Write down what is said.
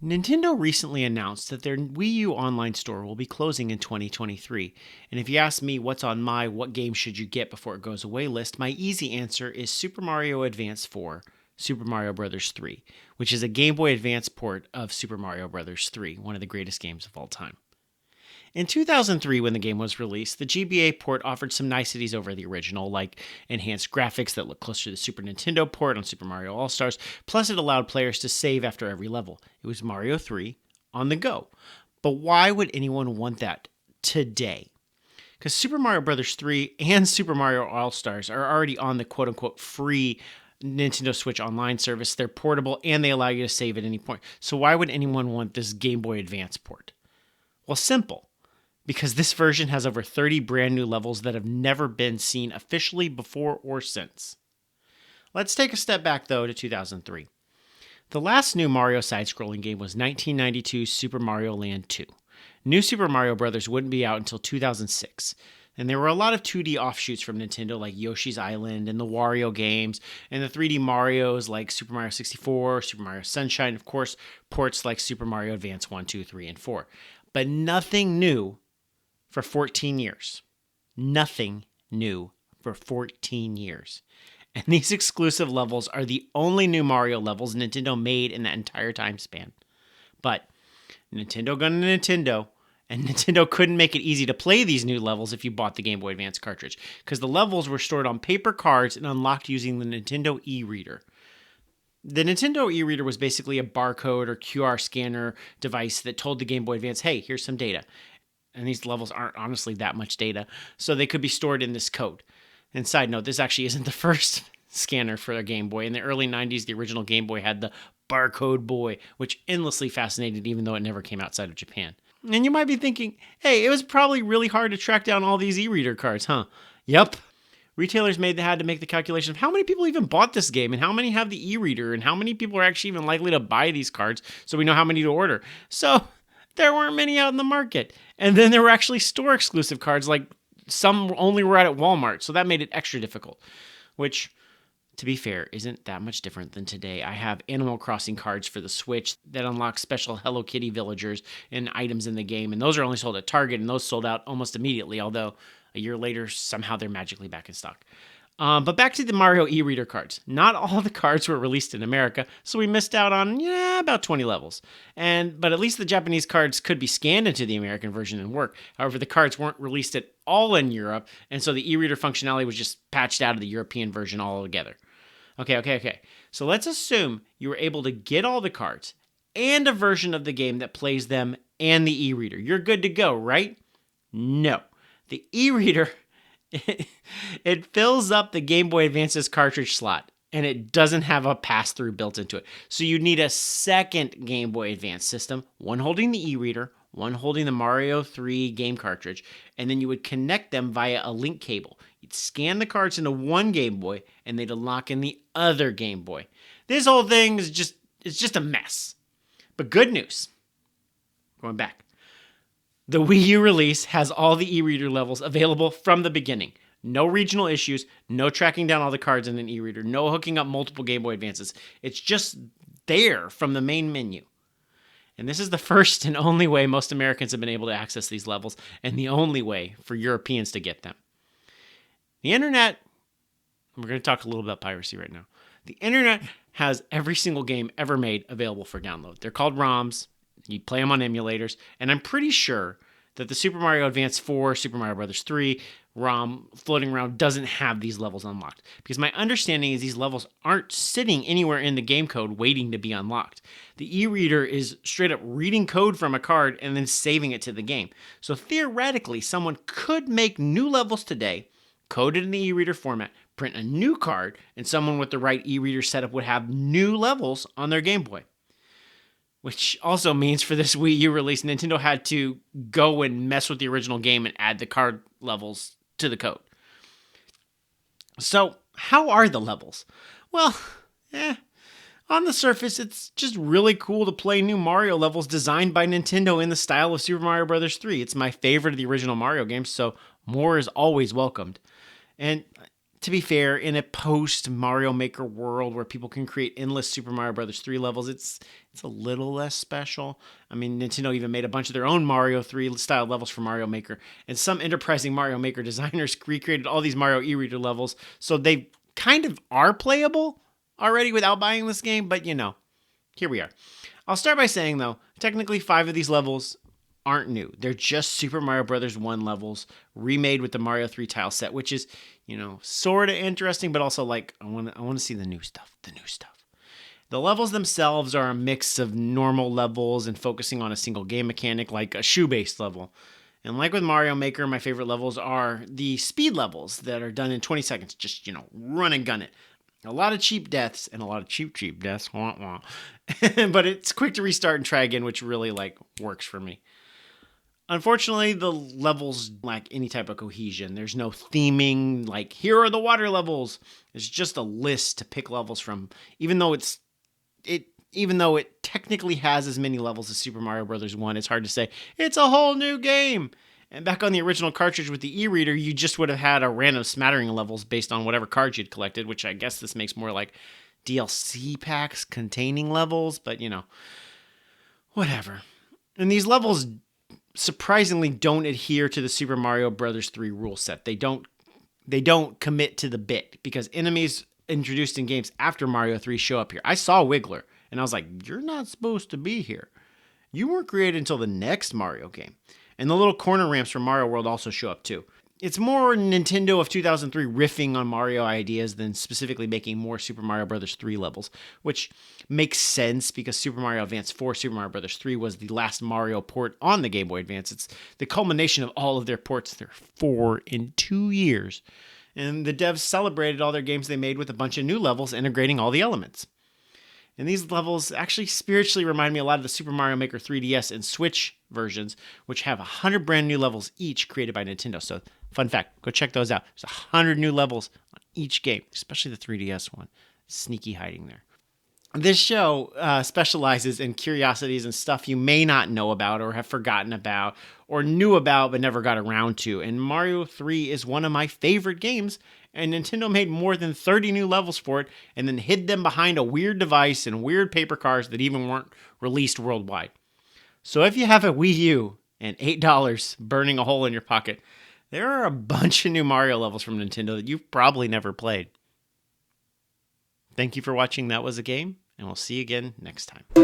Nintendo recently announced that their Wii U online store will be closing in 2023. And if you ask me what's on my what game should you get before it goes away list, my easy answer is Super Mario Advance 4, Super Mario Bros. 3, which is a Game Boy Advance port of Super Mario Bros. 3, one of the greatest games of all time. In 2003, when the game was released, the GBA port offered some niceties over the original, like enhanced graphics that look closer to the Super Nintendo port on Super Mario All-Stars, plus it allowed players to save after every level. It was Mario 3 on the go. But why would anyone want that today? Because Super Mario Bros. 3 and Super Mario All-Stars are already on the quote-unquote free Nintendo Switch Online service. They're portable, and they allow you to save at any point. So why would anyone want this Game Boy Advance port? Well, simple. Because this version has over 30 brand new levels that have never been seen officially before or since. Let's take a step back, though, to 2003. The last new Mario side-scrolling game was 1992's Super Mario Land 2. New Super Mario Bros. Wouldn't be out until 2006, and there were a lot of 2D offshoots from Nintendo like Yoshi's Island and the Wario games, and the 3D Marios like Super Mario 64, Super Mario Sunshine, of course, ports like Super Mario Advance 1, 2, 3, and 4. But nothing new for 14 years. Nothing new for 14 years. And these exclusive levels are the only new Mario levels Nintendo made in that entire time span. But Nintendo gonna Nintendo, and Nintendo couldn't make it easy to play these new levels if you bought the Game Boy Advance cartridge, because the levels were stored on paper cards and unlocked using the Nintendo Ereader. The Nintendo Ereader was basically a barcode or QR scanner device that told the Game Boy Advance, hey, here's some data. And these levels aren't honestly that much data, so they could be stored in this code. And side note, this actually isn't the first scanner for a Game Boy. In the early 90s, the original Game Boy had the Barcode Boy, which endlessly fascinated even though it never came outside of Japan. And you might be thinking, hey, it was probably really hard to track down all these e-reader cards, huh? Yep. Retailers had to make the calculation of how many people even bought this game and how many have the e-reader and how many people are actually even likely to buy these cards so we know how many to order. So there weren't many out in the market. And then there were actually store exclusive cards, like some only were out at Walmart, so that made it extra difficult. Which, to be fair, isn't that much different than today. I have Animal Crossing cards for the Switch that unlock special Hello Kitty villagers and items in the game, and those are only sold at Target, and those sold out almost immediately, although a year later, somehow they're magically back in stock. But back to the Mario e-reader cards. Not all the cards were released in America, so we missed out on, about 20 levels. But at least the Japanese cards could be scanned into the American version and work. However, the cards weren't released at all in Europe, and so the e-reader functionality was just patched out of the European version altogether. Okay. So let's assume you were able to get all the cards and a version of the game that plays them and the e-reader. You're good to go, right? No. The e-reader, it fills up the Game Boy Advance's cartridge slot, and it doesn't have a pass-through built into it. So you need a second Game Boy Advance system, one holding the e-reader, one holding the Mario 3 game cartridge, and then you would connect them via a link cable. You'd scan the cards into one Game Boy, and they'd unlock in the other Game Boy. This whole thing is just a mess. But good news. Going back. The Wii U release has all the e-reader levels available from the beginning. No regional issues, no tracking down all the cards in an e-reader, no hooking up multiple Game Boy Advances. It's just there from the main menu. And this is the first and only way most Americans have been able to access these levels, and the only way for Europeans to get them. The internet, we're going to talk a little about piracy right now. The internet has every single game ever made available for download. They're called ROMs. You play them on emulators, and I'm pretty sure that the Super Mario Advance 4, Super Mario Bros. 3 ROM floating around doesn't have these levels unlocked. Because my understanding is these levels aren't sitting anywhere in the game code waiting to be unlocked. The e-reader is straight up reading code from a card and then saving it to the game. So theoretically, someone could make new levels today, coded in the e-reader format, print a new card, and someone with the right e-reader setup would have new levels on their Game Boy. Which also means for this Wii U release, Nintendo had to go and mess with the original game and add the card levels to the code. So, how are the levels? Well, on the surface, it's just really cool to play new Mario levels designed by Nintendo in the style of Super Mario Bros. 3. It's my favorite of the original Mario games, so more is always welcomed. And to be fair, in a post Mario Maker world where people can create endless Super Mario Brothers 3 levels, it's a little less special. I mean, Nintendo even made a bunch of their own Mario 3 style levels for Mario Maker, and some enterprising Mario Maker designers recreated all these Mario Ereader levels, so they kind of are playable already without buying this game, but here we are. I'll start by saying, though, technically 5 of these levels aren't new. They're just Super Mario Bros. 1 levels remade with the Mario 3 tile set, which is, sort of interesting, but also like I want to see the new stuff. The levels themselves are a mix of normal levels and focusing on a single game mechanic like a shoe-based level. And like with Mario Maker, my favorite levels are the speed levels that are done in 20 seconds. Just, run and gun it. A lot of cheap deaths and a lot of cheap deaths. Wah, wah. But it's quick to restart and try again, which really works for me. Unfortunately, the levels lack any type of cohesion. There's no theming, like, here are the water levels. It's just a list to pick levels from, even though it technically has as many levels as Super Mario Bros. 1, it's hard to say, it's a whole new game. And back on the original cartridge with the e-reader, you just would have had a random smattering of levels based on whatever cards you'd collected, which I guess this makes more like DLC packs containing levels, but whatever. And these levels surprisingly don't adhere to the Super Mario Bros. 3 rule set. They don't commit to the bit because enemies introduced in games after Mario 3 show up here. I saw Wiggler and I was like, you're not supposed to be here. You weren't created until the next Mario game. And the little corner ramps from Mario World also show up too. It's more Nintendo of 2003 riffing on Mario ideas than specifically making more Super Mario Bros. 3 levels, which makes sense because Super Mario Advance 4 Super Mario Bros. 3 was the last Mario port on the Game Boy Advance. It's the culmination of all of their ports. There are 4 in 2 years. And the devs celebrated all their games they made with a bunch of new levels integrating all the elements. And these levels actually spiritually remind me a lot of the Super Mario Maker 3DS and Switch versions, which have 100 brand new levels each created by Nintendo. So, fun fact, go check those out. There's 100 new levels on each game, especially the 3DS one. Sneaky hiding there. This show specializes in curiosities and stuff you may not know about or have forgotten about or knew about but never got around to. And Mario 3 is one of my favorite games, and Nintendo made more than 30 new levels for it and then hid them behind a weird device and weird paper cards that even weren't released worldwide. So if you have a Wii U and $8 burning a hole in your pocket, there are a bunch of new Mario levels from Nintendo that you've probably never played. Thank you for watching That Was a Game, and we'll see you again next time.